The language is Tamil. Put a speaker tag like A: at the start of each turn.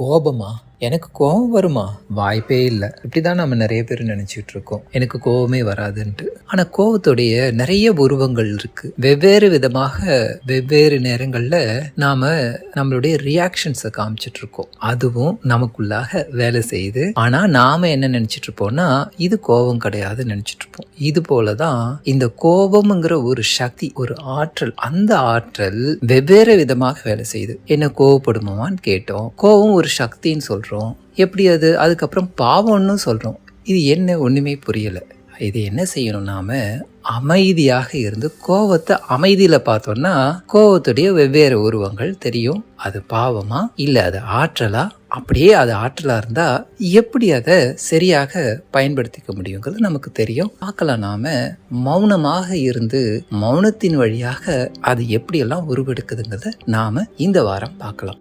A: கோபமா? எனக்கு கோபம் வருமா? வாய்ப்பே இல்லை. இப்படிதான் நம்ம நிறைய பேர் நினைச்சிட்டு இருக்கோம், எனக்கு கோபமே வராதுன்ட்டு. ஆனா கோபத்துடைய நிறைய உருவங்கள் இருக்கு. வெவ்வேறு விதமாக வெவ்வேறு நேரங்கள்ல நாம நம்மளுடைய ரியாக்ஷன்ஸை காமிச்சிட்டு இருக்கோம். அதுவும் நமக்குள்ளாக வேலை செய்யுது. ஆனா நாம என்ன நினைச்சிட்டு இருப்போம்னா, இது கோபம் கிடையாதுன்னு நினைச்சிட்டு இருப்போம். இது போலதான் இந்த கோபம்ங்கிற ஒரு சக்தி, ஒரு ஆற்றல். அந்த ஆற்றல் வெவ்வேறு விதமாக வேலை செய்யுது. என்ன கோபப்படுமான்னு கேட்டோம். கோபம் ஒரு சக்தின்னு சொல்றோம். எப்படி அது? அதுக்கப்புறம் பாவம்னு சொல்றோம். இது என்ன? ஒண்ணுமே புரியல. இது என்ன செய்யணும்? நாம அமைதியாக இருந்து கோபத்தை அமைதியில பார்த்தோம்னா கோபத்துடைய வெவ்வேறு உருவங்கள் தெரியும். அது பாவமா இல்ல அது ஆற்றலா? அப்படியே அது ஆற்றலா இருந்தா எப்படி அதை சரியாக பயன்படுத்திக்க முடியுங்கிறது நமக்கு தெரியும். பார்க்கலாம். நாம மௌனமாக இருந்து மௌனத்தின் வழியாக அது எப்படியெல்லாம் உருவெடுக்குதுங்கிறத நாம இந்த வாரம் பார்க்கலாம்.